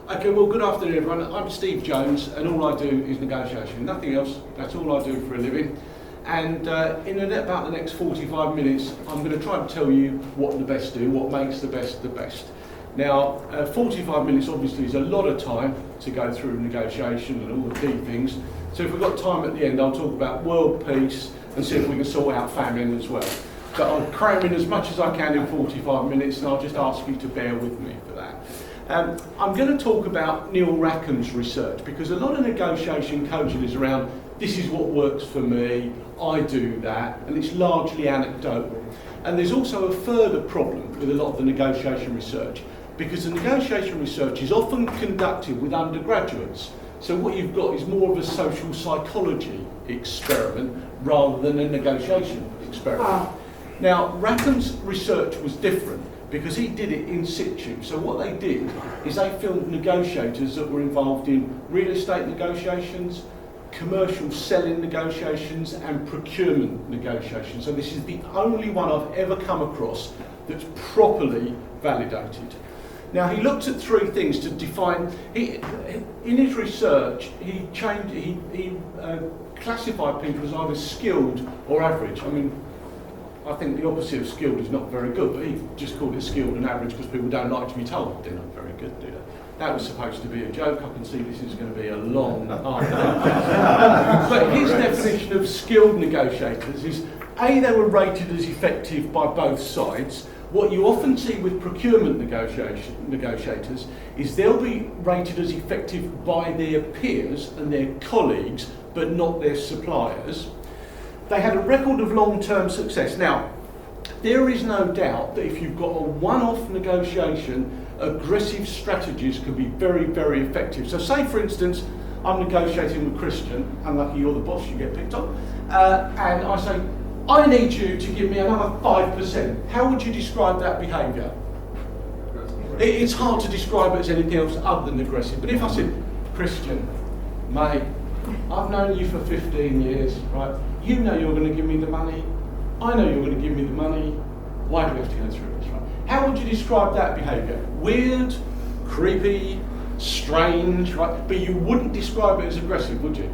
Okay, well, good afternoon, everyone. I'm Steve Jones, and all I do is negotiation. Nothing else. That's all I do for a living. And in about the next 45 minutes, I'm going to try and tell you what the best do, what makes the best the best. Now, 45 minutes obviously is a lot of time to go through negotiation and all the key things. So if we've got time at the end, I'll talk about world peace and see if we can sort out famine as well. But I'll cram in as much as I can in 45 minutes, and I'll just ask you to bear with me for that. I'm going to talk about Neil Rackham's research, because a lot of negotiation coaching is around, this is what works for me, I do that, and it's largely anecdotal. And there's also a further problem with a lot of the negotiation research, because the negotiation research is often conducted with undergraduates. So what you've got is more of a social psychology experiment rather than a negotiation experiment. Now, Rackham's research was different because he did it in situ. So what they did is they filmed negotiators that were involved in real estate negotiations, commercial selling negotiations, and procurement negotiations. So this is the only one I've ever come across that's properly validated. Now, he looked at three things to define. In his research, he classified people as either skilled or average. I mean, I think the opposite of skilled is not very good, but he just called it skilled and average because people don't like to be told they're not very good, do they? That was supposed to be a joke. I can see this is going to be a long argument. But his definition of skilled negotiators is, A, they were rated as effective by both sides. What you often see with procurement negotiators is they'll be rated as effective by their peers and their colleagues, but not their suppliers. They had a record of long-term success. Now, there is no doubt that if you've got a one-off negotiation, aggressive strategies can be very, very effective. So say, for instance, I'm negotiating with Christian, unlucky you're the boss, you get picked on, and I say, I need you to give me another 5%. How would you describe that behaviour? It's hard to describe it as anything else other than aggressive. But if I said, Christian, mate, I've known you for 15 years, right? You know you're going to give me the money. I know you're going to give me the money. Why do we have to go through this, right? How would you describe that behaviour? Weird, creepy, strange, right? But you wouldn't describe it as aggressive, would you?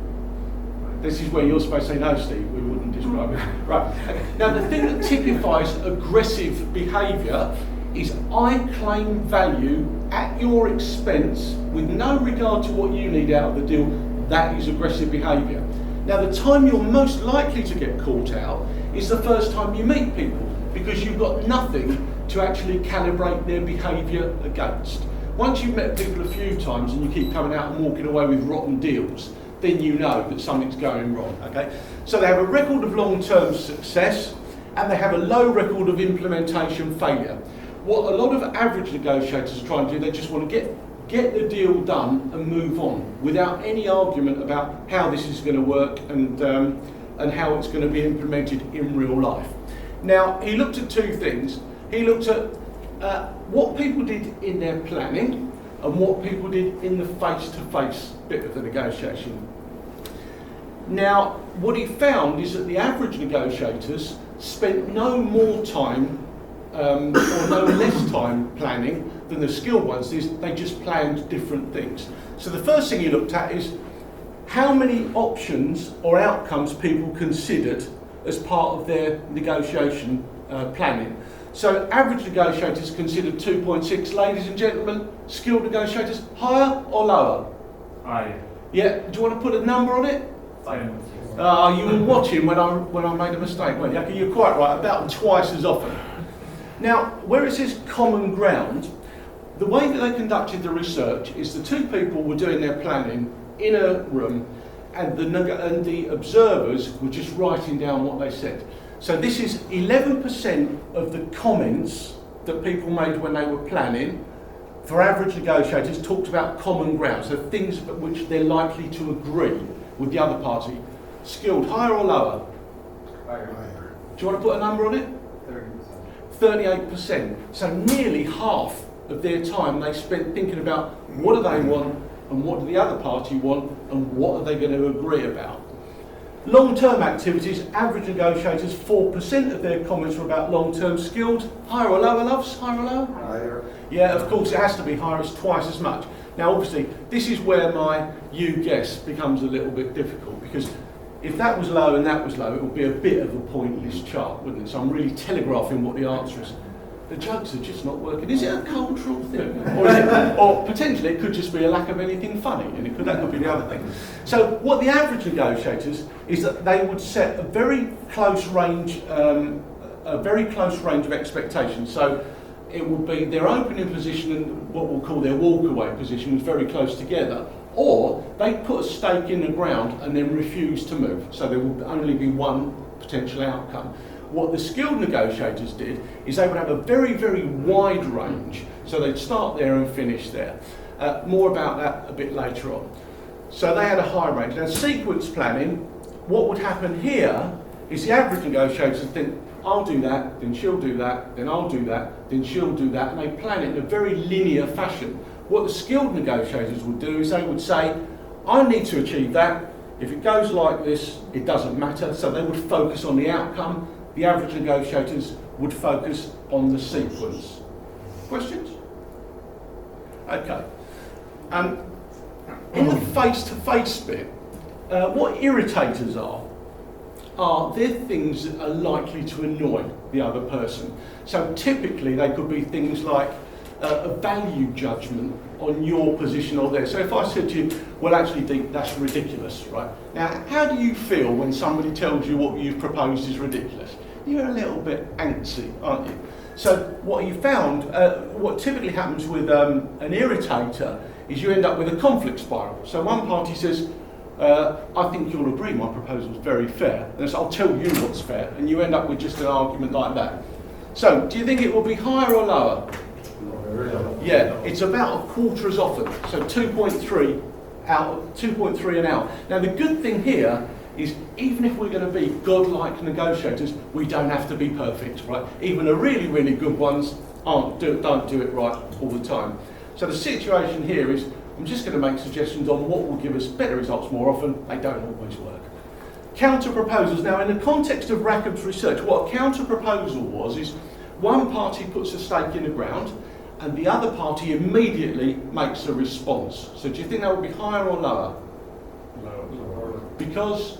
This is where you're supposed to say, no, Steve, we wouldn't describe it. Right. Now, the thing that typifies aggressive behaviour is I claim value at your expense with no regard to what you need out of the deal. That is aggressive behaviour. Now, the time you're most likely to get caught out is the first time you meet people, because you've got nothing to actually calibrate their behaviour against. Once you've met people a few times and you keep coming out and walking away with rotten deals, then you know that something's going wrong, okay? So they have a record of long-term success, and they have a low record of implementation failure. What a lot of average negotiators are trying to do, they just want to get the deal done and move on without any argument about how this is going to work and how it's going to be implemented in real life. Now, he looked at two things. He looked at what people did in their planning and what people did in the face-to-face bit of the negotiation. Now, what he found is that the average negotiators spent no more time or no less time planning than the skilled ones. They just planned different things. So the first thing he looked at is how many options or outcomes people considered as part of their negotiation planning. So average negotiators considered 2.6. Ladies and gentlemen, skilled negotiators, higher or lower? Higher. Yeah. Do you want to put a number on it? 5. You were watching when I made a mistake, weren't you? Okay, you're quite right. About twice as often. Now, where it says common ground, the way that they conducted the research is the two people were doing their planning in a room, and the observers were just writing down what they said. So this is 11% of the comments that people made when they were planning. For average negotiators, talked about common ground, so things about which they're likely to agree with the other party. Skilled, higher or lower? Higher. Do you want to put a number on it? 30%. 38%. So nearly half of their time they spent thinking about what do they want and what do the other party want and what are they going to agree about. Long-term activities, average negotiators, 4% of their comments were about long-term skilled. Higher or lower, loves? Higher or lower? Higher. Yeah, of course it has to be higher, it's twice as much. Now obviously, this is where my you guess becomes a little bit difficult, because if that was low and that was low, it would be a bit of a pointless chart, wouldn't it? So I'm really telegraphing what the answer is. The jokes are just not working. Is it a cultural thing? Or potentially it could just be a lack of anything funny, and that could be the other thing. So what the average negotiators is that they would set a very close range of expectations. So it would be their opening position and what we'll call their walkaway position was very close together, or they put a stake in the ground and then refuse to move. So there would only be one potential outcome. What the skilled negotiators did is they would have a very, very wide range, so they'd start there and finish there. More about that a bit later on. So they had a high range. Now, sequence planning, what would happen here is the average negotiators think, I'll do that, then she'll do that, then I'll do that, then she'll do that, and they plan it in a very linear fashion. What the skilled negotiators would do is they would say, I need to achieve that. If it goes like this, it doesn't matter. So they would focus on the outcome. The average negotiators would focus on the sequence. Questions? Okay. In the face-to-face bit, what irritators are they're things that are likely to annoy the other person. So typically they could be things like a value judgment on your position or theirs. So if I said to you, well actually Deep, that's ridiculous, right? Now how do you feel when somebody tells you what you've proposed is ridiculous? You're a little bit antsy, aren't you? So what you found, what typically happens with an irritator is you end up with a conflict spiral. So one party says, I think you'll agree my proposal is very fair, and so I'll tell you what's fair, and you end up with just an argument like that. So do you think it will be higher or lower? Yeah, it's about a quarter as often, so 2.3 an hour. Now the good thing here is even if we're going to be godlike negotiators, we don't have to be perfect, right? Even the really, really good ones don't do it right all the time. So the situation here is, I'm just going to make suggestions on what will give us better results more often. They don't always work. Counter proposals. Now, in the context of Rackham's research, what a counter proposal was is one party puts a stake in the ground and the other party immediately makes a response. So do you think that would be higher or lower? Lower. Because?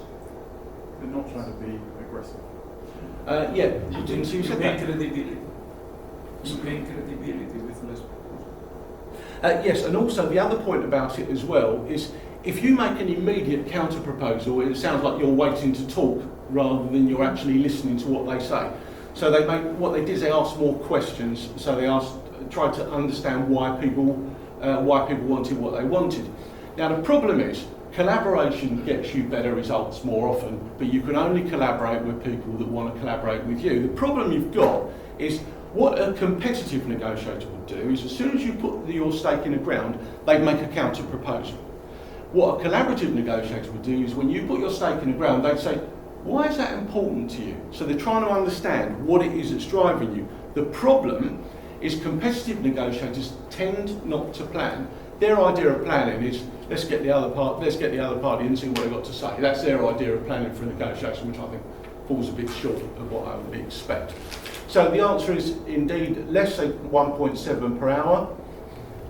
They're not trying to be aggressive. Yeah, you didn't see you said that. Credibility. You gain credibility with less. Yes, and also the other point about it as well is if you make an immediate counter proposal, it sounds like you're waiting to talk rather than you're actually listening to what they say. So what they did is they asked more questions. So they tried to understand why people wanted what they wanted. Now the problem is collaboration gets you better results more often, but you can only collaborate with people that want to collaborate with you. The problem you've got is what a competitive negotiator would do is as soon as you put your stake in the ground, they'd make a counter proposal. What a collaborative negotiator would do is when you put your stake in the ground, they'd say, why is that important to you? So they're trying to understand what it is that's driving you. The problem is competitive negotiators tend not to plan. Their idea of planning is let's get the other party and see what they've got to say. That's their idea of planning for a negotiation, which I think falls a bit short of what I would expect. So the answer is indeed less than 1.7 per hour.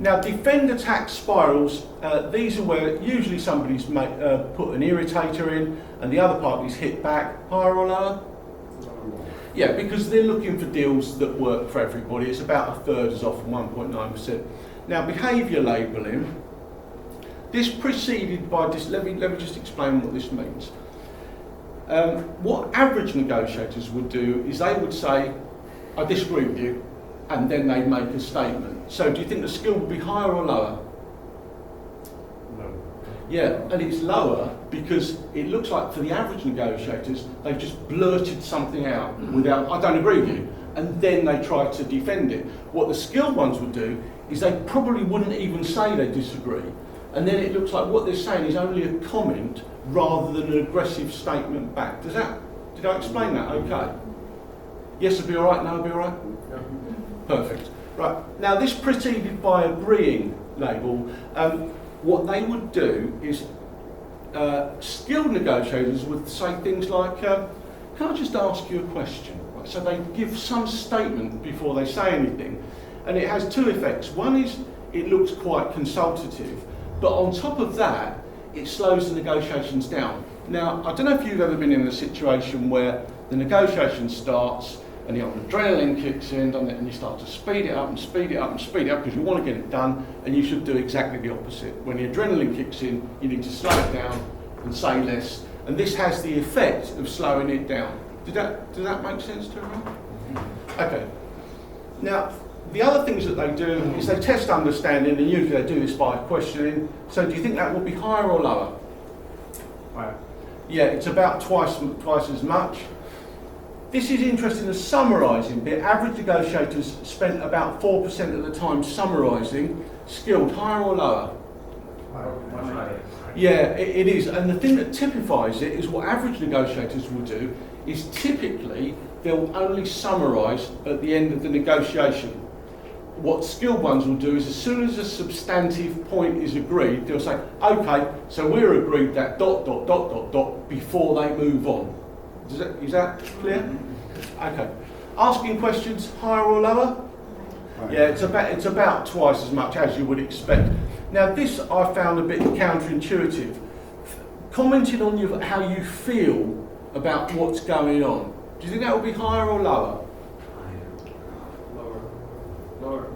Now defend attack spirals, these are where usually somebody's put an irritator in and the other party's hit back. Higher or lower? Yeah, because they're looking for deals that work for everybody. It's about a third as often, 1.9%. Now behaviour labelling, this preceded by this, let me just explain what this means. What average negotiators would do is they would say, I disagree with you, and then they'd make a statement. So do you think the skill would be higher or lower? No. Yeah, and it's lower because it looks like for the average negotiators, they've just blurted something out without, I don't agree with you, and then they try to defend it. What the skilled ones would do is they probably wouldn't even say they disagree, and then it looks like what they're saying is only a comment rather than an aggressive statement back. Did I explain that okay? Yes, it'll be all right, no, it'll be all right? Yeah. Perfect. Right, now this preceded by agreeing label, what they would do is skilled negotiators would say things like, can I just ask you a question? Right, so they give some statement before they say anything, and it has two effects. One is it looks quite consultative, but on top of that, it slows the negotiations down. Now, I don't know if you've ever been in a situation where the negotiation starts and the adrenaline kicks in, doesn't it? And you start to speed it up and speed it up and speed it up because you want to get it done, and you should do exactly the opposite. When the adrenaline kicks in, you need to slow it down and say less, and this has the effect of slowing it down. Does that make sense to everyone? Okay. Now, the other things that they do is they test understanding, and usually they do this by questioning. So do you think that will be higher or lower? Higher. Yeah, it's about twice as much. This is interesting as summarising. The average negotiators spent about 4% of the time summarising. Skilled, higher or lower? Higher. Yeah, it is. And the thing that typifies it is what average negotiators will do is typically they'll only summarise at the end of the negotiation. What skilled ones will do is as soon as a substantive point is agreed, they'll say, okay, so we're agreed that ... before they move on. Is that clear? Okay. Asking questions, higher or lower? Yeah, it's about twice as much as you would expect. Now this I found a bit counterintuitive. Commenting on how you feel about what's going on. Do you think that will be higher or lower? Lower.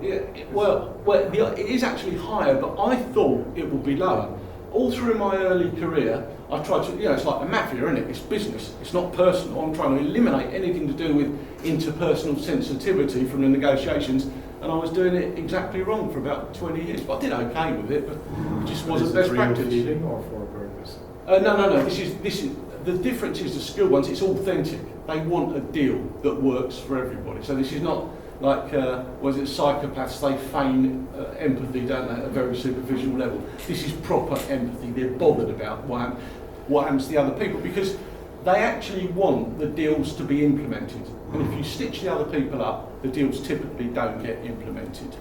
Yeah, it is actually higher, but I thought it would be lower. All through my early career, I tried to, it's like the mafia, isn't it? It's business, it's not personal. I'm trying to eliminate anything to do with interpersonal sensitivity from the negotiations, and I was doing it exactly wrong for about 20 years. But I did okay with it, but it just wasn't best practice. Feeling or for a purpose? No. This is the difference is the skilled ones. It's authentic. They want a deal that works for everybody. So this is not like psychopaths. They feign empathy, don't they, at a very superficial level. This is proper empathy. They're bothered about what happens to the other people because they actually want the deals to be implemented. And if you stitch the other people up, the deals typically don't get implemented.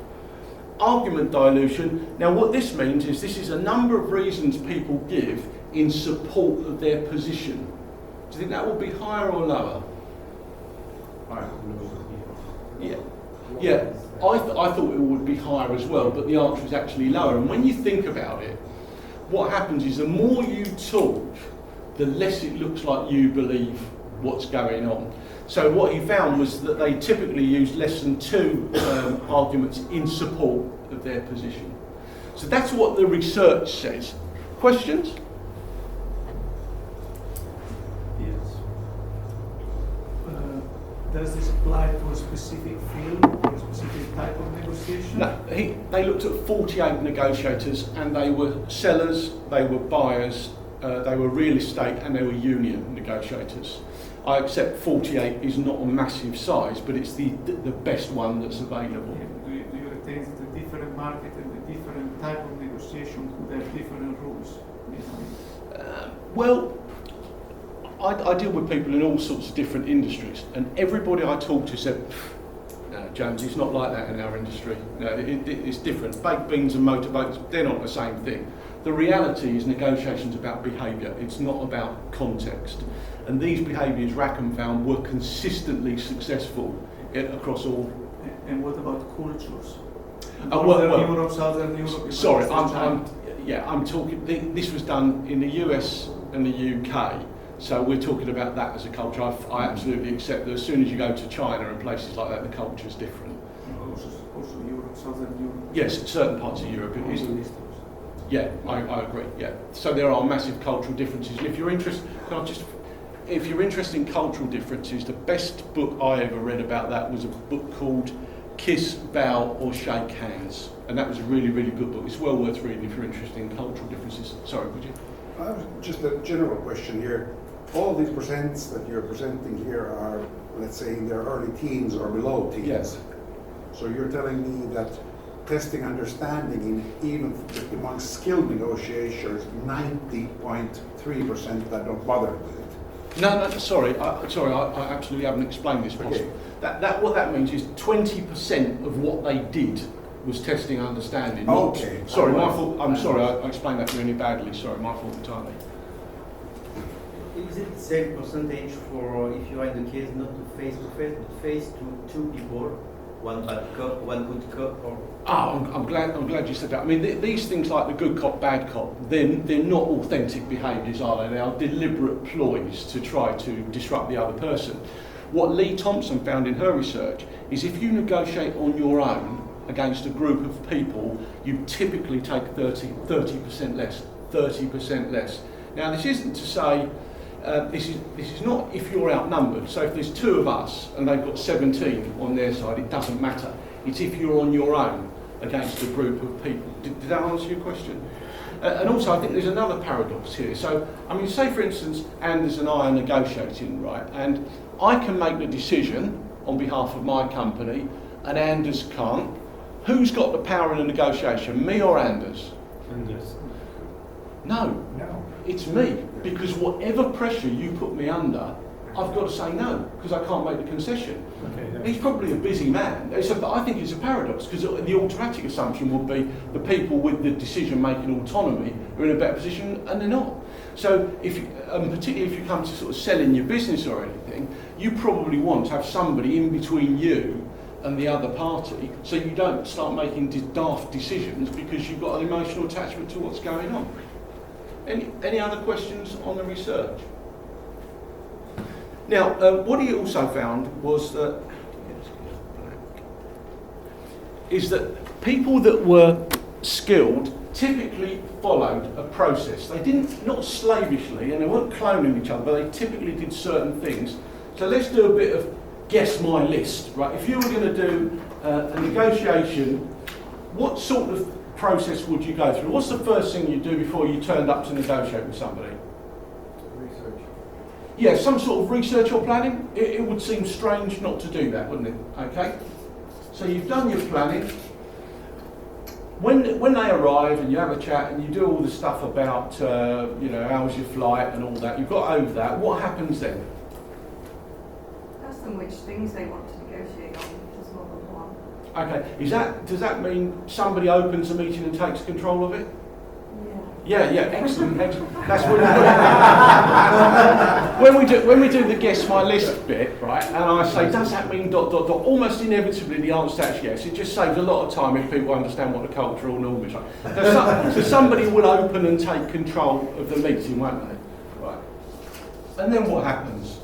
Argument dilution. Now what this means is this is a number of reasons people give in support of their position. Do you think that will be higher or lower? Higher. Yeah. I thought it would be higher as well, but the answer is actually lower. And when you think about it, what happens is the more you talk, the less it looks like you believe what's going on. So what he found was that they typically used less than 2 arguments in support of their position. So that's what the research says. Questions? Yes. Does this apply to a specific field or a specific type of negotiation? No, they looked at 48 negotiators, and they were sellers, they were buyers, they were real estate, and they were union negotiators. I accept 48 is not a massive size, but it's the best one that's available. Do you think that the different market and the different type of negotiation could have different rules? Well, I deal with people in all sorts of different industries, and everybody I talk to said, no, James, it's not like that in our industry. No, it's different. Baked beans and motorboats, they're not the same thing. The reality is negotiations about behaviour, it's not about context. And these behaviours, Rackham found, were consistently successful across all. And what about cultures? Well, Europe, Southern Europe. sorry, I'm talking. This was done in the US and the UK, so we're talking about that as a culture. I absolutely accept that as soon as you go to China and places like that, the culture's different. Also Europe, Southern Europe. Yes, certain parts of Europe it is. Yeah, I agree. Yeah, so there are massive cultural differences. If you're interested, if you're interested in cultural differences, the best book I ever read about that was a book called Kiss, Bow or Shake Hands, and that was a really, really good book. It's well worth reading if you're interested in cultural differences. Sorry, would you? Just a general question here. All these percents that you're presenting here are, let's say, in their early teens or below teens. Yes. So you're telling me that testing understanding in even amongst skilled negotiators, 90.3% that don't bother with it. No, sorry, I absolutely haven't explained this possible. Okay. What that means is 20% of what they did was testing understanding. Okay. Sorry, my fault. I'm sorry, I explained that really badly. Sorry, my fault entirely. Is it the same percentage for if you are in the case not to face, but face to two people, one bad cop, one good cop, or? I'm glad you said that. I mean, these things like the good cop, bad cop, they're not authentic behaviours, are they? They are deliberate ploys to try to disrupt the other person. What Lee Thompson found in her research is if you negotiate on your own against a group of people, you typically take 30% less. 30% less. Now, this isn't to say this is not if you're outnumbered. So if there's two of us and they've got 17 on their side, it doesn't matter. It's if you're on your own against a group of people. Did that answer your question? And also, I think there's another paradox here. So, I mean, say for instance, Anders and I are negotiating, right? And I can make the decision on behalf of my company, and Anders can't. Who's got the power in the negotiation, me or Anders? Anders. No, it's me. Because whatever pressure you put me under, I've got to say no, because I can't make the concession. Okay. He's probably a busy man. I think it's a paradox, because the automatic assumption would be the people with the decision-making autonomy are in a better position, and they're not. So, particularly if you come to sort of selling your business or anything, you probably want to have somebody in between you and the other party, so you don't start making daft decisions because you've got an emotional attachment to what's going on. Any other questions on the research? Now, what he also found was that people that were skilled typically followed a process. They didn't, not slavishly, and they weren't cloning each other, but they typically did certain things. So let's do a bit of guess my list, right? If you were going to do a negotiation, what sort of process would you go through? What's the first thing you do before you turned up to negotiate with somebody? Research. Yeah, some sort of research or planning. It would seem strange not to do that, wouldn't it? Okay. So you've done your planning. When they arrive and you have a chat and you do all the stuff about, how was your flight and all that, you've got over that. What happens then? Ask them which things they want to negotiate on, if there's more than one. Okay. Does that mean somebody opens a meeting and takes control of it? Yeah. Yeah, excellent. That's what when we do the guess my list bit, right? And I say, does that mean ... Almost inevitably, the answer is yes. It just saves a lot of time if people understand what the cultural norm is. Right? So somebody will open and take control of the meeting, won't they? Right. And then what happens?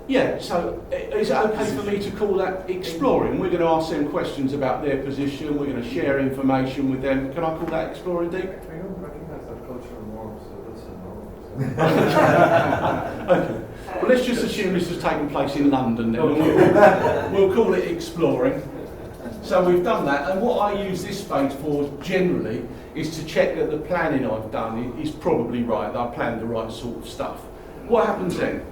Yeah, so is it okay for me to call that exploring? We're going to ask them questions about their position, we're going to share information with them. Can I call that exploring, Deep? I don't recognize that cultural norm, so that's a norm. Okay. Well, let's just assume this has taken place in London then. We'll call it exploring. So we've done that, and what I use this space for generally is to check that the planning I've done is probably right, that I planned the right sort of stuff. What happens then?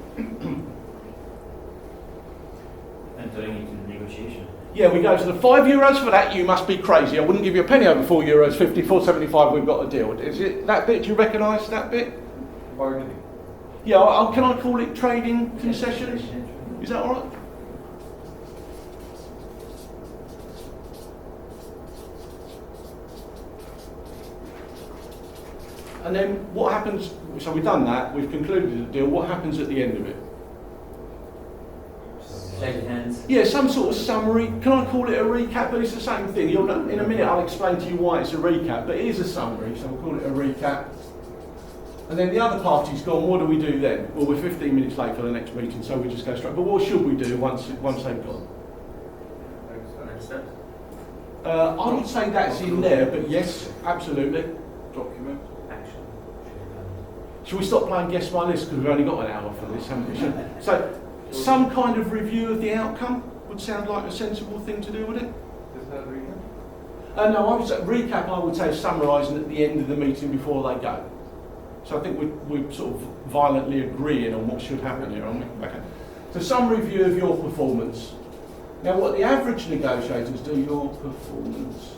Entering into negotiation. Yeah, we go to the €5 for that. You must be crazy. I wouldn't give you a penny over €4. 54.75. We've got a deal. Is it that bit? Do you recognise that bit? Bargaining. Yeah. Can I call it trading concessions? Is that all right? And then what happens? So we've done that. We've concluded the deal. What happens at the end of it? Shake hands. Yeah, some sort of summary. Can I call it a recap? But it's the same thing. In a minute I'll explain to you why it's a recap, but it is a summary, so we'll call it a recap. And then the other party's gone, what do we do then? Well, we're 15 minutes late for the next meeting, so we just go straight. But what should we do once they've gone? I would say that's in there, but yes, absolutely. Document. Action. Should we stop playing Guess My List, because we've only got an hour for this, haven't we? So, some kind of review of the outcome would sound like a sensible thing to do, would it? Is that recap? No, I would say recap. I would say summarising at the end of the meeting before they go. So I think we're sort of violently agreeing on what should happen here, aren't we? Okay. So some review of your performance. Now, what the average negotiators do, your performance.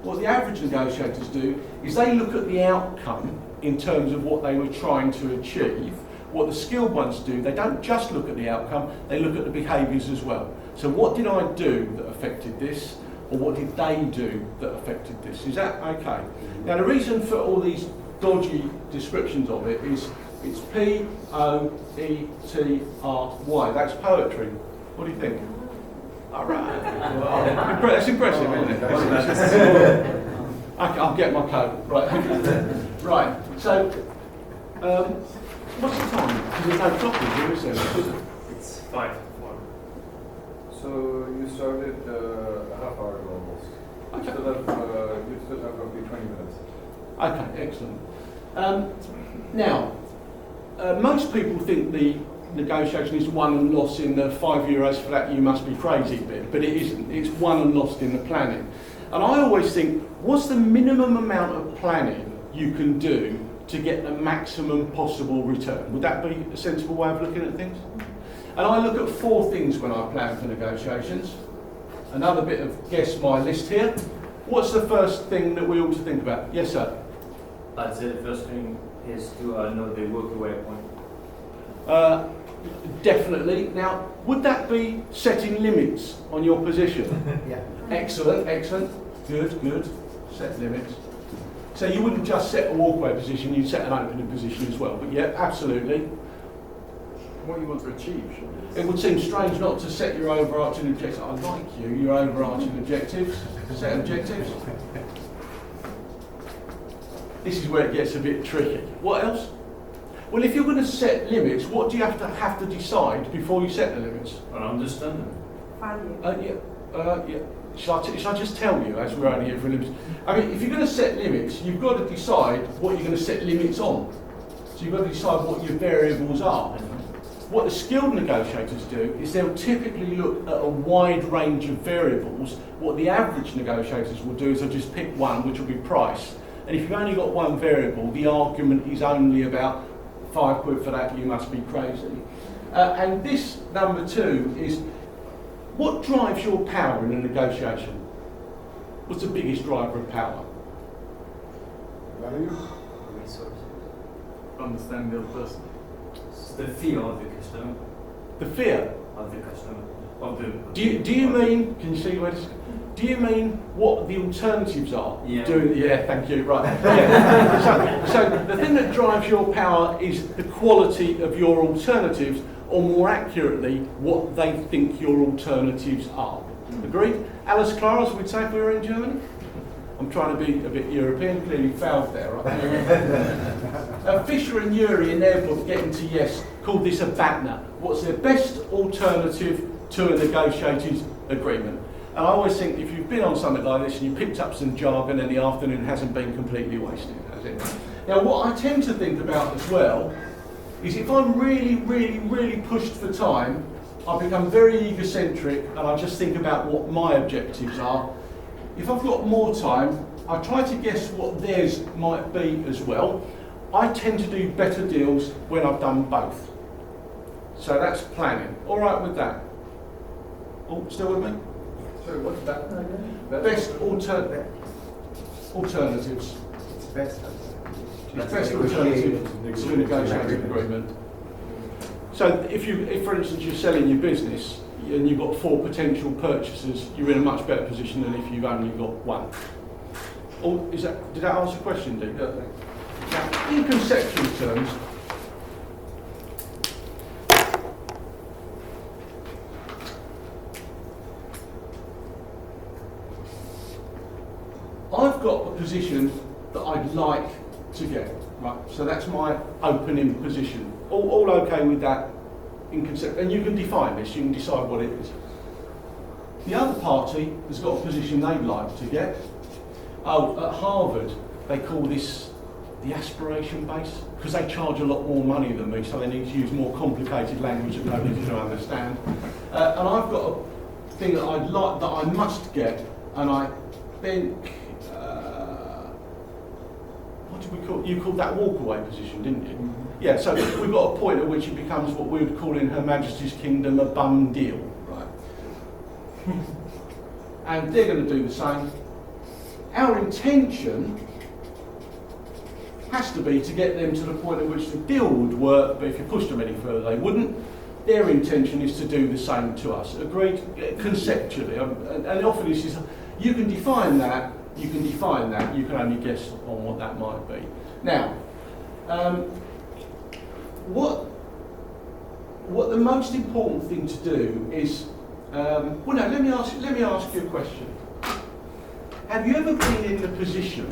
What the average negotiators do is they look at the outcome in terms of what they were trying to achieve. What the skilled ones do, they don't just look at the outcome, they look at the behaviours as well. So what did I do that affected this, or what did they do that affected this? Is that okay? Now the reason for all these dodgy descriptions of it is it's Poetry. That's poetry. What do you think? All right. That's impressive, isn't it? I'll get my coat. Right. Right. So, what's the time? Because there's no clock here, is there? It's 5 to 4. So you started a half hour ago almost. Okay. You still have roughly 20 minutes. Okay, excellent. Now, most people think the negotiation is won and lost in the €5 for that you must be crazy bit, but it isn't. It's won and lost in the planning. And I always think, what's the minimum amount of planning you can do to get the maximum possible return? Would that be a sensible way of looking at things? And I look at 4 things when I plan for negotiations. Another bit of guess my list here. What's the first thing that we ought to think about? Yes, sir. I'd say the first thing is to know the walk-away point. Definitely. Now, would that be setting limits on your position? Yeah. Excellent, excellent. Good, good. Set limits. So you wouldn't just set a walkaway position, you'd set an opening position as well. But yeah, absolutely. What you want to achieve, surely. It would seem strange not to set your overarching objectives. I like your overarching objectives. Set objectives. This is where it gets a bit tricky. What else? Well, if you're going to set limits, what do you have to decide before you set the limits? Or understand them. Value. Yeah. Shall I just tell you, as we're only here for limits? I mean, if you're going to set limits, you've got to decide what you're going to set limits on. So you've got to decide what your variables are. What the skilled negotiators do is they'll typically look at a wide range of variables. What the average negotiators will do is they'll just pick one, which will be price. And if you've only got one variable, the argument is only about £5 for that, you must be crazy. And this number 2 is, what drives your power in a negotiation? What's the biggest driver of power? Value? Resources. Understand the other person. It's the fear of the customer. The fear. Of the customer. Of the. Do you mean? Can you see where this? Do you mean what the alternatives are? Yeah. Yeah. Thank you. Right. Yeah. So the thing that drives your power is the quality of your alternatives, or more accurately, what they think your alternatives are. Agreed? Alice Claras, we'd say if we were in Germany. I'm trying to be a bit European, clearly failed there, right? Fisher and Urey in their book, Getting to Yes, called this a BATNA. What's their best alternative to a negotiated agreement? And I always think if you've been on something like this and you picked up some jargon, then the afternoon hasn't been completely wasted, has it? Now, what I tend to think about as well is if I'm really pushed for time, I become very egocentric and I just think about what my objectives are. If I've got more time, I try to guess what theirs might be as well. I tend to do better deals when I've done both. So that's planning. All right with that? Oh, still with me? Sorry, what's that? Best alternatives. It's best. It's best alternative to a negotiated agreement. So if for instance you're selling your business and you've got 4 potential purchasers, you're in a much better position than if you've only got 1. Or did that answer the question, Dick? Yeah, thanks. Now, in conceptual terms, I've got a position that I'd like to get, right? So that's my opening position. All okay with that in concept, and you can define this, you can decide what it is. The other party has got a position they'd like to get. Oh, at Harvard, they call this the aspiration base, because they charge a lot more money than me, so they need to use more complicated language that nobody's going to understand. And I've got a thing that I'd like, that I must get, and I think, what did we call it? You called that walkaway position, didn't you? Yeah, so we've got a point at which it becomes what we would call in Her Majesty's Kingdom a bum deal, right? And they're going to do the same. Our intention has to be to get them to the point at which the deal would work, but if you pushed them any further they wouldn't. Their intention is to do the same to us. Agreed? Conceptually. And often this is, you can define that, you can only guess on what that might be. Now, what the most important thing to do is, well no, let me ask you a question. Have you ever been in the position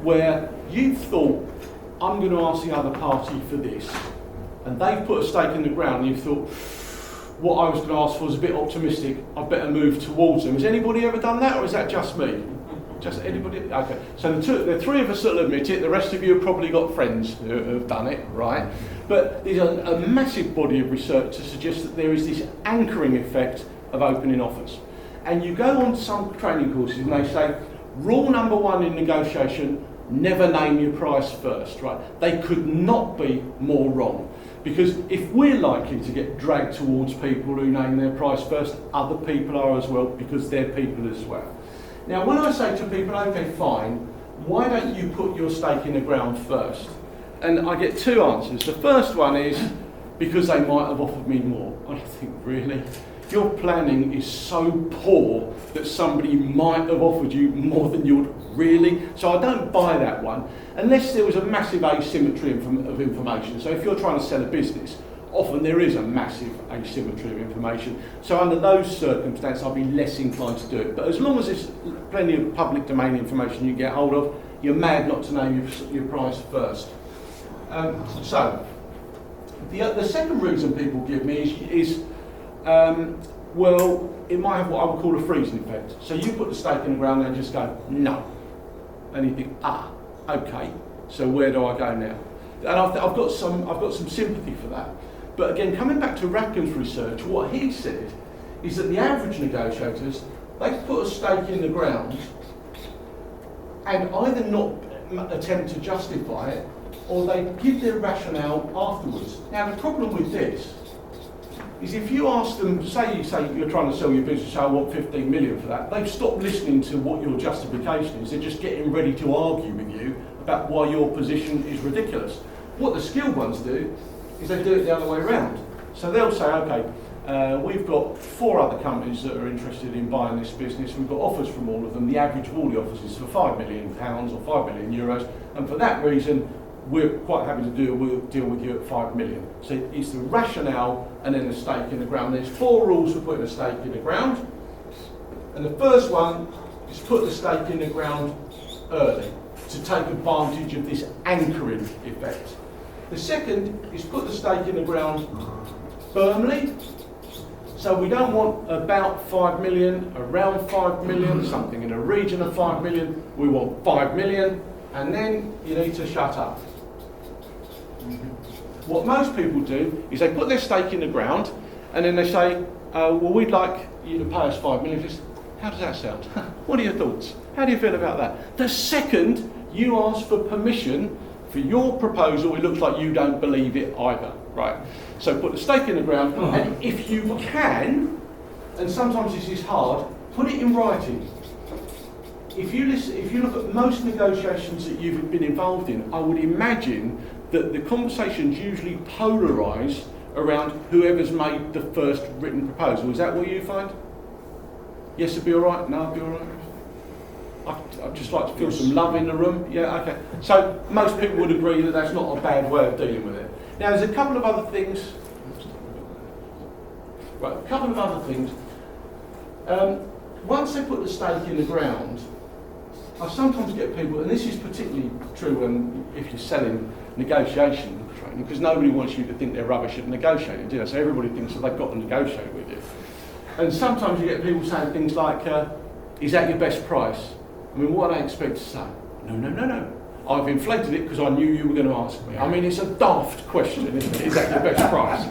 where you thought, I'm going to ask the other party for this, and they've put a stake in the ground and you thought, what I was going to ask for is a bit optimistic, I better move towards them. Has anybody ever done that, or is that just me? Just anybody? Okay. So the three of us that'll admit it, the rest of you have probably got friends who have done it, right? But there's a massive body of research to suggest that there is this anchoring effect of opening offers. And you go on to some training courses and they say, rule number one in negotiation, never name your price first, right? They could not be more wrong. Because if we're likely to get dragged towards people who name their price first, other people are as well, because they're people as well. Now, when I say to people, okay, fine, why don't you put your stake in the ground first? And I get two answers. The first one is, because they might have offered me more. I think, really? Your planning is so poor that somebody might have offered you more than you would, really? So I don't buy that one, unless there was a massive asymmetry of information. So if you're trying to sell a business, often there is a massive asymmetry of information. So under those circumstances, I'd be less inclined to do it. But as long as there's plenty of public domain information you get hold of, you're mad not to name your price first. So the second reason people give me is well, it might have what I would call a freezing effect. So you put the stake in the ground and just go, no. And you think, okay, so where do I go now? And I've got some sympathy for that. But again, coming back to Rackham's research, what he said is that the average negotiators, they put a stake in the ground and either not attempt to justify it, or they give their rationale afterwards. Now, the problem with this is if you ask them, say you're trying to sell your business, I want 15 million for that, they've stopped listening to what your justification is. They're just getting ready to argue with you about why your position is ridiculous. What the skilled ones do is they do it the other way around. So they'll say, okay, we've got 4 other companies that are interested in buying this business. We've got offers from all of them. The average of all the offers is for £5 million or €5 million. And for that reason, we're quite happy to do a deal with you at 5 million. So it's the rationale and then the stake in the ground. There's 4 rules for putting a stake in the ground. And the first one is put the stake in the ground early to take advantage of this anchoring effect. The second is put the stake in the ground firmly. So we don't want about 5 million, around 5 million, something in a region of 5 million. We want 5 million, and then you need to shut up. What most people do is they put their stake in the ground and then they say, well, we'd like you to pay us 5 million. How does that sound? What are your thoughts? How do you feel about that? The second you ask for permission for your proposal, it looks like you don't believe it either, right? So put the stake in the ground, and if you can, and sometimes this is hard, put it in writing. If you look at most negotiations that you've been involved in, I would imagine that the conversations usually polarise around whoever's made the first written proposal. Is that what you find? Yes, it'd be all right. No, it'd be all right. I'd just like to feel some love in the room. Yeah, okay. So most people would agree that that's not a bad way of dealing with it. Now, there's a couple of other things. Right, a couple of other things. Once they put the stake in the ground, I sometimes get people, and this is particularly true when if you're selling negotiation training, because nobody wants you to think they're rubbish at negotiating, do they? So everybody thinks that they've got to negotiate with you. And sometimes you get people saying things like, is that your best price? I mean, what do I expect to say? No. I've inflated it because I knew you were going to ask me. I mean, it's a daft question, isn't it? Is that your best price?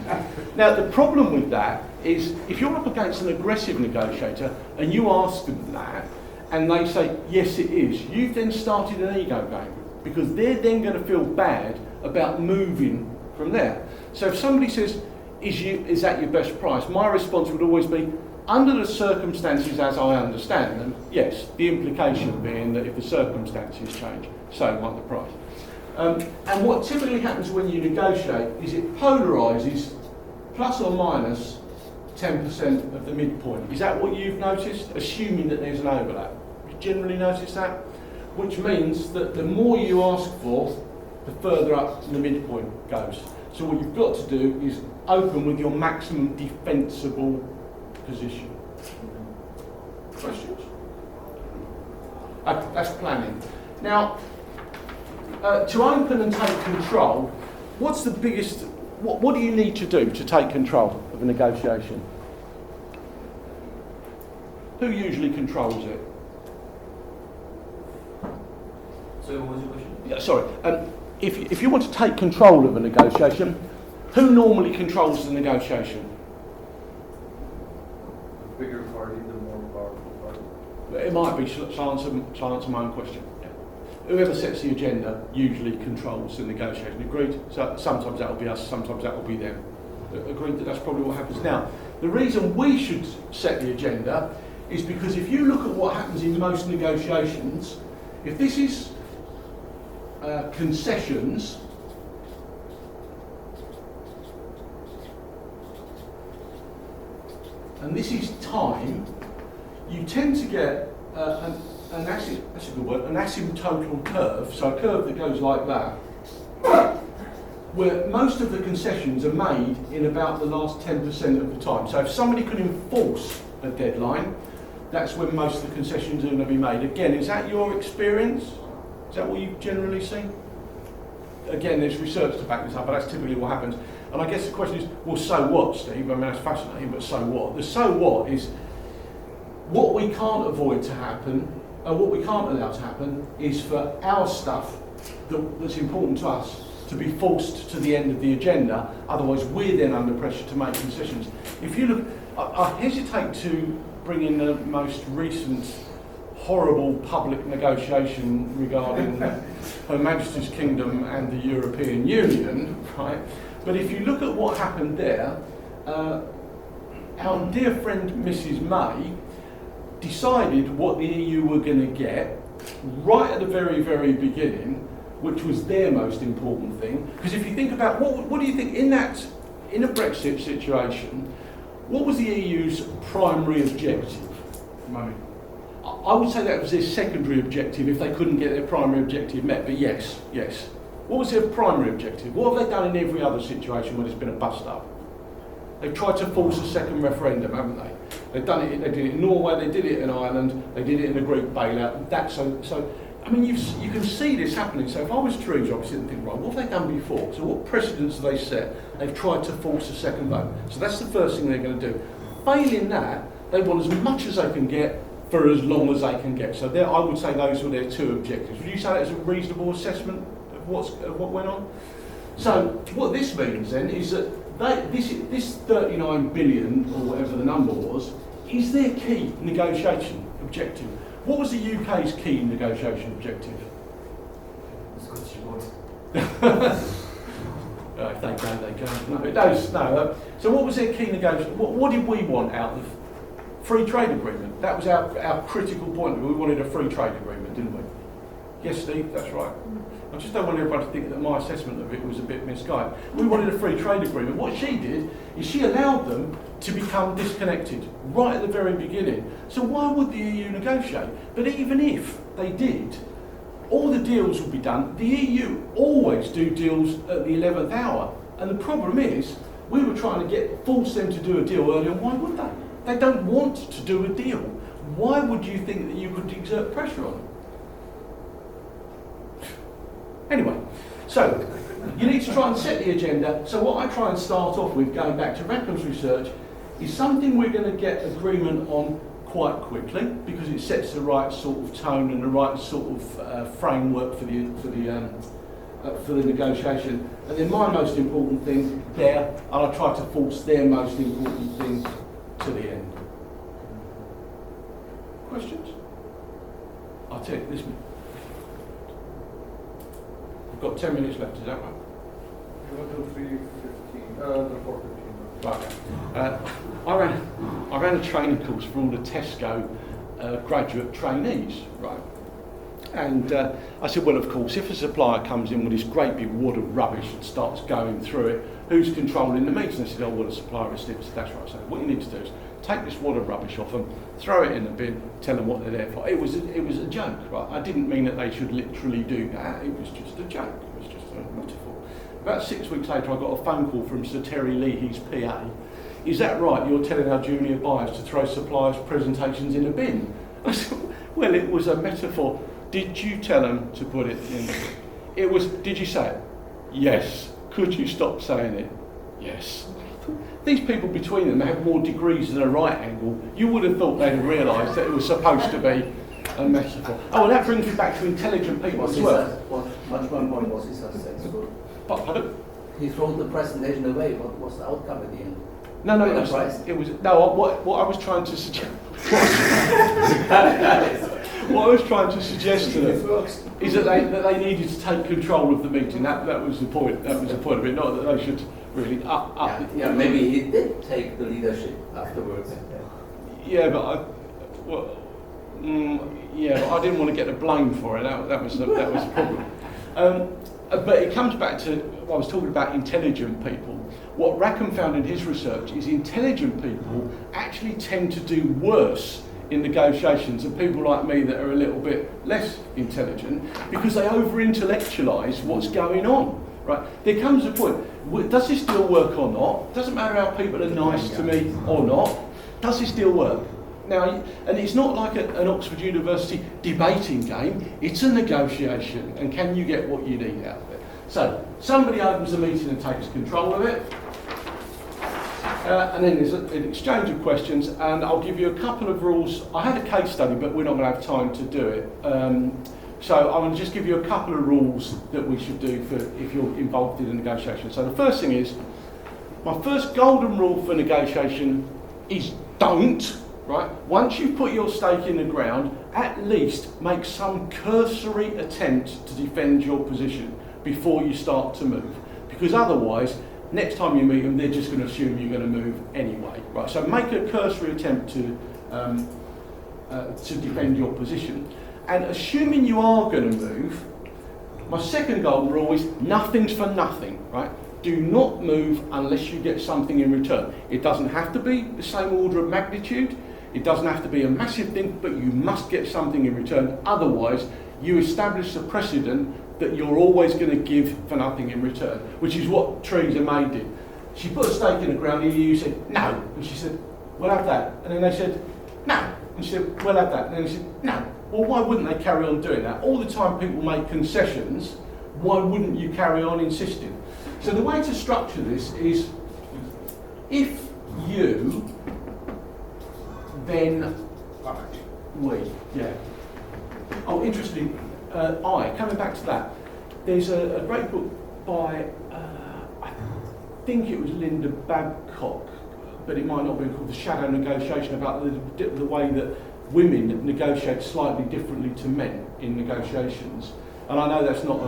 Now, the problem with that is if you're up against an aggressive negotiator and you ask them that, and they say, yes, it is, you've then started an ego game, because they're then going to feel bad about moving from there. So if somebody says, is that your best price? My response would always be, under the circumstances as I understand them, yes, the implication being that if the circumstances change, so might the price. And what typically happens when you negotiate is it polarises plus or minus 10% of the midpoint. Is that what you've noticed? Assuming that there's an overlap. You generally notice that? Which means that the more you ask for, the further up the midpoint goes. So what you've got to do is open with your maximum defensible position. Questions? That's planning. Now, to open and take control, what's the biggest, what do you need to do to take control of a negotiation? Who usually controls it? So what was your question? Yeah, sorry. If you want to take control of a negotiation, who normally controls the negotiation? The bigger party, the more powerful party. It might be, shall I answer my own question? Yeah. Whoever sets the agenda usually controls the negotiation. Agreed? So sometimes that will be us, sometimes that will be them. Agreed that that's probably what happens. Now, the reason we should set the agenda is because if you look at what happens in most negotiations, if this is concessions, and this is time, you tend to get that's a good word, an asymptotal curve, so a curve that goes like that, where most of the concessions are made in about the last 10% of the time. So if somebody can enforce a deadline, that's when most of the concessions are going to be made. Again, is that your experience? Is that what you've generally seen? Again, there's research to back this up, but that's typically what happens. And I guess the question is, well, so what, Steve? I mean, that's fascinating, but so what? The so what is what we can't avoid to happen, what we can't allow to happen, is for our stuff that's important to us to be forced to the end of the agenda. Otherwise, we're then under pressure to make concessions. If you look, I hesitate to bring in the most recent horrible public negotiation regarding Her Majesty's Kingdom and the European Union, right? But if you look at what happened there, our dear friend Mrs May decided what the EU were going to get right at the very, very beginning, which was their most important thing. Because if you think about, what do you think in a Brexit situation, what was the EU's primary objective? Money. I would say that was their secondary objective if they couldn't get their primary objective met, but yes. What was their primary objective? What have they done in every other situation when there's been a bust-up? They've tried to force a second referendum, haven't they? They've done it. They did it in Norway. They did it in Ireland. They did it in a Greek bailout. I mean, you can see this happening. So if I was Theresa, I would sit and think, right, what have they done before? So what precedents have they set? They've tried to force a second vote. So that's the first thing they're going to do. Failing that, they want as much as they can get for as long as they can get. So there, I would say those were their two objectives. Would you say that's a reasonable assessment of what went on? So what this means then is that this 39 billion, or whatever the number was, is their key negotiation objective. What was the UK's key negotiation objective? Scottish vote. If they go, they go. No. So what was their key negotiation? What did we want out of free trade agreement? That was our critical point. We wanted a free trade agreement, didn't we? Yes, Steve, that's right. I just don't want everybody to think that my assessment of it was a bit misguided. We wanted a free trade agreement. What she did is she allowed them to become disconnected right at the very beginning. So why would the EU negotiate? But even if they did, all the deals would be done. The EU always do deals at the 11th hour. And the problem is, we were trying to force them to do a deal earlier. Why would they? They don't want to do a deal. Why would you think that you could exert pressure on them? Anyway, so you need to try and set the agenda. So what I try and start off with, going back to Rackham's research, is something we're going to get agreement on quite quickly because it sets the right sort of tone and the right sort of framework for the negotiation. And then my most important thing there, and I try to force their most important thing to the end. Questions? I'll take this. We've got 10 minutes left, is that right? You want to 3:15? The 4:15. Right. I ran a training course for all the Tesco graduate trainees, right? And I said, well, of course, if a supplier comes in with this great big wad of rubbish and starts going through it, who's controlling the meter? And they said, oh, well, the supplier is this. That's right. I said, what you need to do is take this wad of rubbish off them, throw it in the bin, tell them what they're there for. It was a joke, right? I didn't mean that they should literally do that. It was just a joke. It was just a metaphor. About 6 weeks later, I got a phone call from Sir Terry Leahy's PA. Is that right? You're telling our junior buyers to throw suppliers' presentations in a bin? I said, well, it was a metaphor. Did you tell them to put it in the bin? It was, did you say it? Yes. Could you stop saying it? Yes. These people between them have more degrees than a right angle. You would have thought they'd have realised that it was supposed to be a metaphor. Oh, and that brings me back to intelligent people as well. Much more important was his successful. Pardon? He threw the presentation away. What was the outcome at the end? No, It was what I was trying to suggest. What I was trying to suggest to them is that they needed to take control of the meeting. That was the point. That was the point of it. Not that they should really up. Yeah, maybe he did take the leadership afterwards. Yeah, but but I didn't want to get the blame for it. That was the problem. But it comes back to what I was talking about, intelligent people. What Rackham found in his research is intelligent people actually tend to do worse in negotiations than people like me that are a little bit less intelligent, because they over-intellectualise what's going on. Right? There comes a point, does this deal work or not? Doesn't matter how people are nice to me or not. Does this deal work? Now, and it's not like an Oxford University debating game, it's a negotiation, and can you get what you need out of it? So, somebody opens a meeting and takes control of it, and then there's an exchange of questions, and I'll give you a couple of rules. I had a case study, but we're not going to have time to do it. So I'm going to just give you a couple of rules that we should do for if you're involved in a negotiation. So the first thing is, my first golden rule for negotiation is don't. Right? Once you've put your stake in the ground, at least make some cursory attempt to defend your position before you start to move. Because otherwise, next time you meet them, they're just going to assume you're going to move anyway. Right? So make a cursory attempt to defend your position. And assuming you are going to move, my second golden rule is nothing's for nothing. Right? Do not move unless you get something in return. It doesn't have to be the same order of magnitude. It doesn't have to be a massive thing, but you must get something in return. Otherwise, you establish a precedent that you're always going to give for nothing in return, which is what Theresa May did. She put a stake in the ground, and you said, no. And she said, we'll have that. And then they said, no. And she said, we'll have that. And then they said, no. Well, why wouldn't they carry on doing that? All the time people make concessions, why wouldn't you carry on insisting? So the way to structure this is, if you, then we, yeah. Oh, interesting. Coming back to that, there's a great book by, I think it was Linda Babcock, but it might not be, called The Shadow Negotiation, about the way that women negotiate slightly differently to men in negotiations. And I know that's not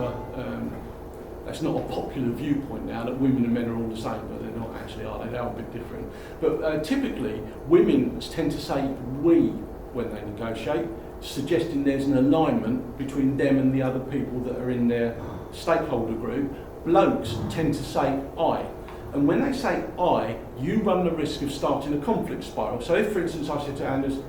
a popular viewpoint now, that women and men are all the same, but they're not actually, are they? They are a bit different. But typically, women tend to say we when they negotiate, suggesting there's an alignment between them and the other people that are in their stakeholder group. Blokes tend to say I. And when they say I, you run the risk of starting a conflict spiral. So if, for instance, I said to Anders,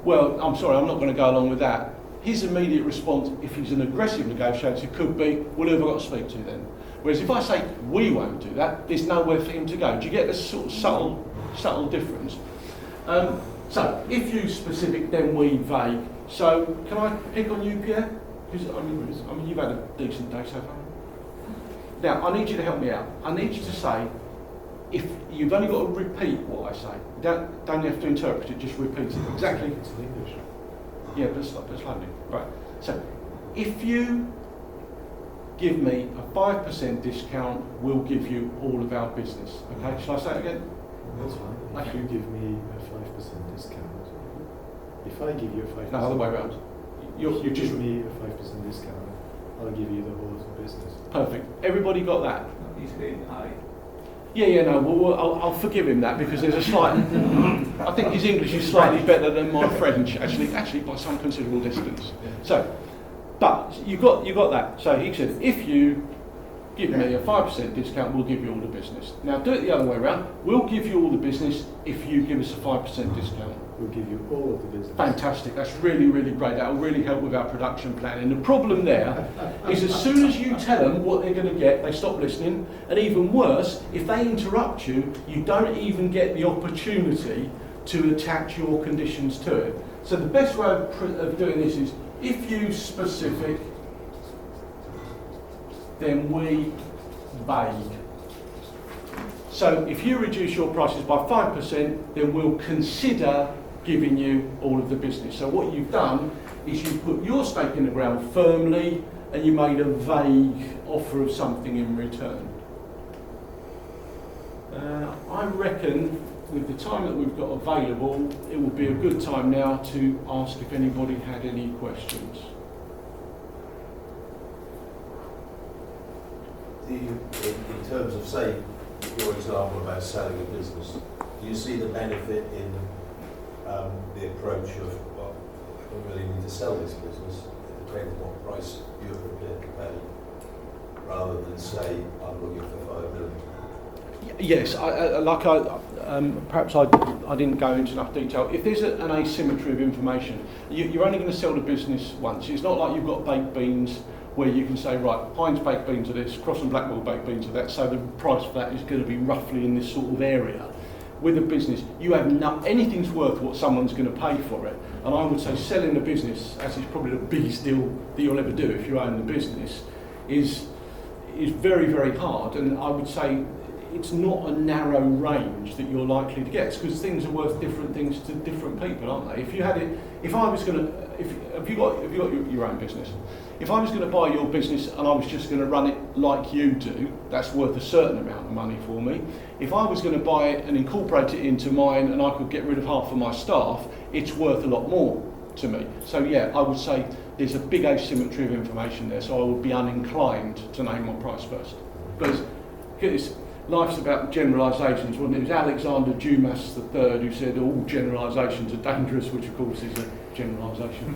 well, I'm sorry, I'm not going to go along with that. His immediate response, if he's an aggressive negotiator, could be, well, who have I got to speak to then? Whereas if I say, we won't do that, there's nowhere for him to go. Do you get this sort of subtle difference? So, if you specific, then we vague. So, can I pick on you, Pierre? Because I mean, you've had a decent day so far. Now, I need you to help me out. I need you to say, if you've only got to repeat what I say. Don't have to interpret it, just repeat it. Exactly. It's in English. Yeah, but slowly. Right. So, if you give me a 5% discount, we'll give you all of our business. Okay, shall I say it again? That's fine. If Okay. you give me a 5% discount, if I give you a 5%... No, other way around. You If you just... give me a 5% discount, I'll give you the whole of the business. Perfect. Everybody got that? He's saying I. No, well, I'll forgive him that because there's a slight. I think his English is slightly better than my French, actually by some considerable distance. So, but you got that. So he said, if you give me a 5% discount, we'll give you all the business. Now do it the other way around. We'll give you all the business if you give us a 5% discount. We'll give you all of the business. Fantastic, that's really, really great. That will really help with our production planning. The problem there is as soon as you tell them what they're going to get, they stop listening. And even worse, if they interrupt you, you don't even get the opportunity to attach your conditions to it. So the best way of doing this is, if you specific, then we vague. So if you reduce your prices by 5%, then we'll consider giving you all of the business. So what you've done is you've put your stake in the ground firmly and you made a vague offer of something in return. I reckon with the time that we've got available, it would be a good time now to ask if anybody had any questions. Do you, in terms of, say, your example about selling a business, do you see the benefit in the approach of, well, I don't really need to sell this business, it depends what price you're prepared to pay, rather than say, I'm looking for 5 million? Yes, perhaps I didn't go into enough detail. If there's an asymmetry of information, you're only going to sell the business once. It's not like you've got baked beans where you can say, right, Heinz baked beans are this, Cross and Blackwell baked beans are that, so the price for that is going to be roughly in this sort of area. With a business, you have anything's worth what someone's going to pay for it. And I would say selling the business, as is probably the biggest deal that you'll ever do if you own the business, is very, very hard. And I would say it's not a narrow range that you're likely to get, because things are worth different things to different people, aren't they? If you had it, if I was going to, if you got your own business, if I was going to buy your business and I was just going to run it like you do, that's worth a certain amount of money for me. If I was going to buy it and incorporate it into mine and I could get rid of half of my staff, it's worth a lot more to me. So yeah, I would say there's a big asymmetry of information there, so I would be uninclined to name my price first. Because life's about generalisations, wasn't it? It was Alexander Dumas III who said all generalisations are dangerous, which of course is a generalisation.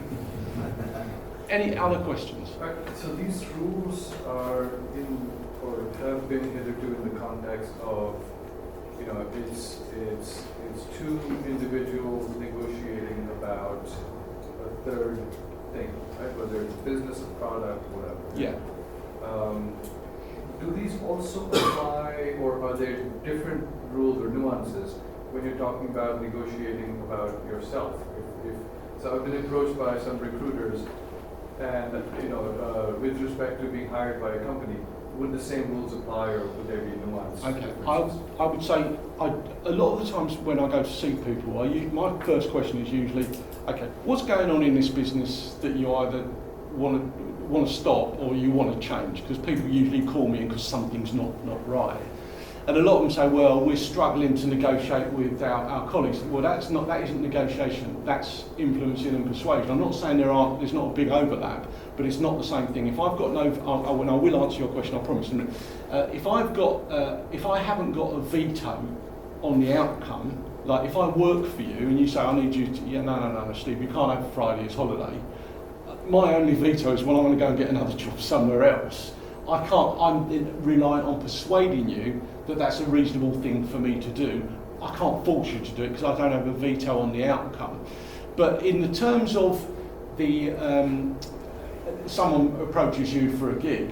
Any other questions? So these rules are in, or have been hitherto in the context of, you know, it's two individuals negotiating about a third thing, right? Whether it's business, a product, whatever. Yeah. Do these also apply, or are there different rules or nuances when you're talking about negotiating about yourself? So I've been approached by some recruiters, and with respect to being hired by a company, would the same rules apply, or would there be nuance? Okay, I would say a lot of the times when I go to see people, my first question is usually, okay, what's going on in this business that you either want to stop or you want to change? Because people usually call me because something's not right. And a lot of them say, well, we're struggling to negotiate with our colleagues. Well, that isn't negotiation, that's influencing and persuasion. I'm not saying there's not a big overlap, but it's not the same thing. If I've got and I will answer your question, I promise. If I haven't got a veto on the outcome, like if I work for you and you say, I need you to, no, Steve, you can't have a Friday as holiday. My only veto is, well, I'm going to go and get another job somewhere else. I'm reliant on persuading you that that's a reasonable thing for me to do. I can't force you to do it because I don't have a veto on the outcome. But in the terms of someone approaches you for a gig,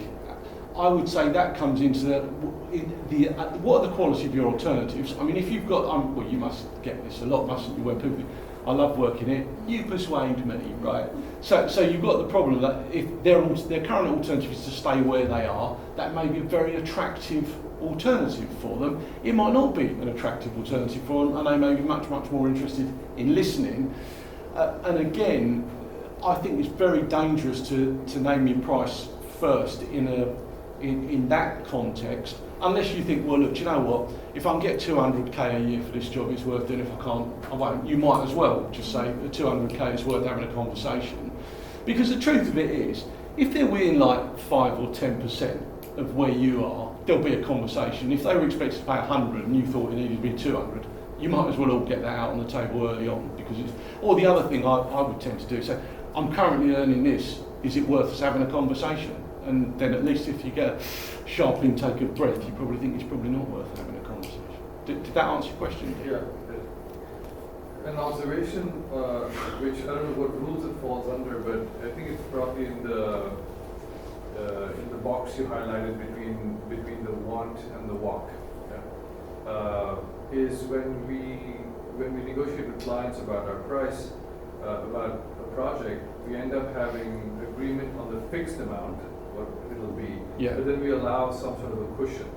I would say that comes into what are the quality of your alternatives? I mean, if you've got, well, you must get this a lot, mustn't you? Where people, I love working here. You persuade me, right? So you've got the problem that if their current alternative is to stay where they are, that may be a very attractive alternative for them. It might not be an attractive alternative for them, and they may be much more interested in listening. And again, I think it's very dangerous to name your price first in that context, unless you think, well, look, do you know what? If I can get 200k a year for this job, it's worth doing. If I can't, I won't. You might as well just say 200k is worth having a conversation. Because the truth of it is, if they're winning like 5 or 10%, of where you are, there'll be a conversation. If they were expected to pay 100 and you thought it needed to be 200, you might as well all get that out on the table early on, because it's, or the other thing I would tend to do is say, I'm currently earning this, is it worth us having a conversation? And then at least if you get a sharp intake of breath, you probably think it's probably not worth having a conversation. Did that answer your question? Yeah. An observation, which I don't know what rules it falls under, but I think it's probably in the box you highlighted between the want and the walk. Yeah. Is when we negotiate with clients about our price, about a project, we end up having agreement on the fixed amount, what it'll be, Yeah. but then we allow some sort of a cushion.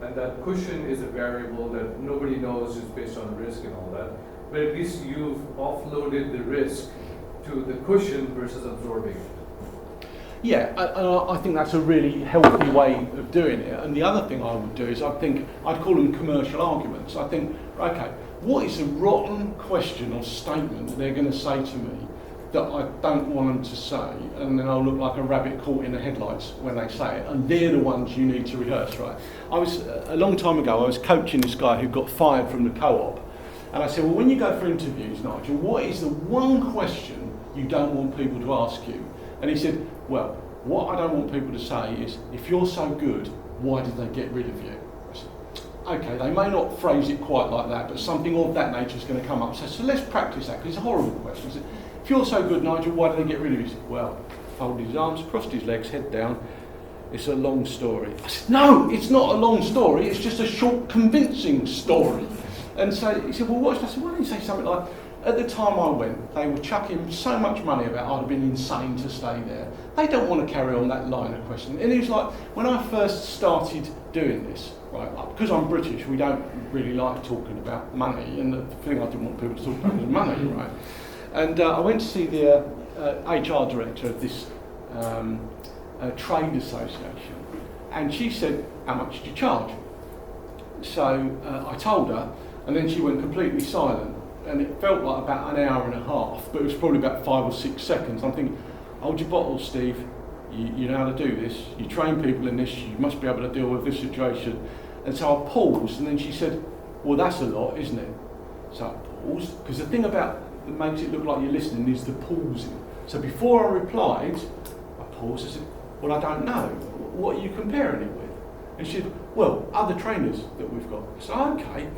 And that cushion is a variable that nobody knows, is based on risk and all that. But at least you've offloaded the risk to the cushion versus absorbing it. Yeah, I think that's a really healthy way of doing it. And the other thing I would do is I'd call them commercial arguments. I think, okay, what is a rotten question or statement that they're going to say to me that I don't want them to say, and then I'll look like a rabbit caught in the headlights when they say it, and they're the ones you need to rehearse, right? A long time ago, I was coaching this guy who got fired from the co-op, and I said, well, when you go for interviews, Nigel, what is the one question you don't want people to ask you? And he said, well, what I don't want people to say is, if you're so good, why did they get rid of you? I said, okay, they may not phrase it quite like that, but something of that nature is going to come up. So let's practice that, because it's a horrible question. I said, if you're so good, Nigel, why did they get rid of you? He said, well, folded his arms, crossed his legs, head down. It's a long story. I said, no, it's not a long story, it's just a short, convincing story. And so he said, well, what's that? I said, why don't you say something like, at the time I went, they were chucking so much money about I'd have been insane to stay there. They don't want to carry on that line of questioning. And it was like, when I first started doing this, right, because I'm British, we don't really like talking about money, and the thing I didn't want people to talk about was money, right? And I went to see the HR director of this trade association, and she said, how much did you charge? So I told her, and then she went completely silent, and it felt like about an hour and a half, but it was probably about 5 or 6 seconds. I'm thinking, hold your bottle, Steve, you know how to do this, you train people in this, you must be able to deal with this situation. And so I paused, and then she said, well, that's a lot, isn't it? So I paused, because the thing about that makes it look like you're listening is the pausing. So before I replied, I paused and said, well, I don't know. What are you comparing it with? And she said, well, other trainers that we've got. I said, okay.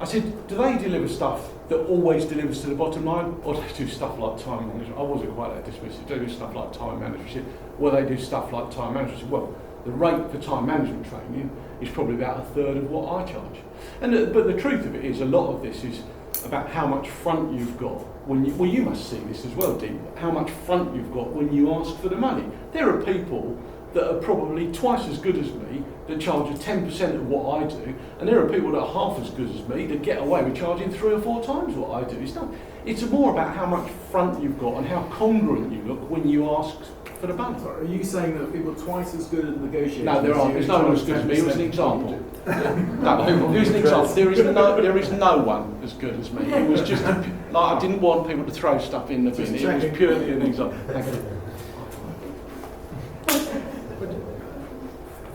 I said, do they deliver stuff that always delivers to the bottom line, or do they do stuff like time management? I wasn't quite that dismissive. Do they do stuff like time management? She said, well, they do stuff like time management. I said, well, the rate for time management training is probably about a third of what I charge. And but the truth of it is, a lot of this is about how much front you've got when you, well, you must see this as well, Dean, how much front you've got when you ask for the money. There are people that are probably twice as good as me that charge 10% of what I do, and there are people that are half as good as me that get away with charging 3 or 4 times what I do. It's more about how much front you've got and how congruent you look when you ask for the money. Are you saying that people twice as good at negotiating? No, there's no one as good as me. It was an example. No, it was an example. There is no one as good as me. It was just I didn't want people to throw stuff in the bin. It was purely an example. Thank you.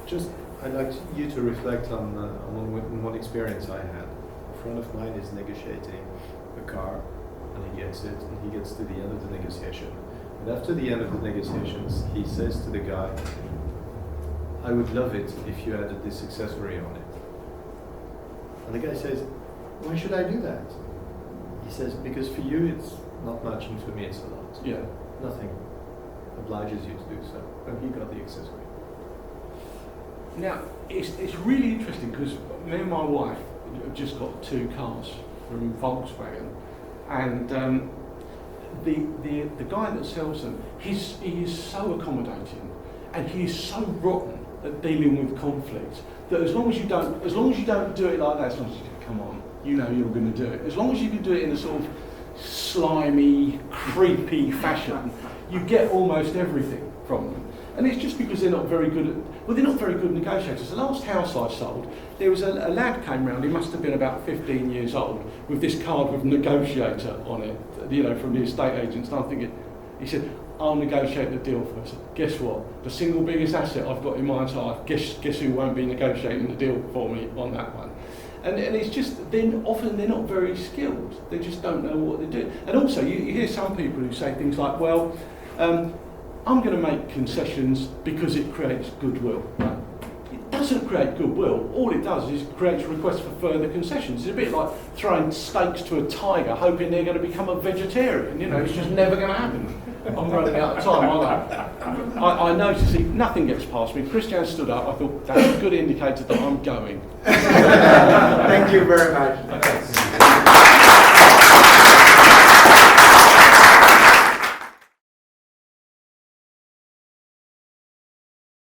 Just, I'd like you to reflect on one experience I had. A friend of mine is negotiating a car, and he gets it, and he gets to the end of the negotiation. And after the end of the negotiations, he says to the guy, I would love it if you added this accessory on it. And the guy says, why should I do that? He says, because for you it's not much, and for me it's a lot. Yeah. Nothing obliges you to do so. But he got the accessory. Now, it's really interesting because me and my wife have just got 2 cars from Volkswagen, and the guy that sells them, he is so accommodating, and he is so rotten at dealing with conflict that as long as you don't do it like that, as long as you come on, you know you're going to do it. As long as you can do it in a sort of slimy, creepy fashion, you get almost everything from them. And it's just because they're not very good negotiators. The last house I sold, there was a lad came round, he must have been about 15 years old, with this card with negotiator on it, you know, from the estate agents. And I'm thinking, he said, I'll negotiate the deal first. Guess what? The single biggest asset I've got in my entire life, guess who won't be negotiating the deal for me on that one? And it's just, then often they're not very skilled. They just don't know what they do. And also, you hear some people who say things like, well, I'm going to make concessions because it creates goodwill. Right? It doesn't create goodwill. All it does is creates requests for further concessions. It's a bit like throwing steaks to a tiger, hoping they're going to become a vegetarian. You know, it's just never going to happen. I'm running out of time, aren't I noticed nothing gets past me. Christian stood up. I thought that's a good indicator that I'm going. Thank you very much.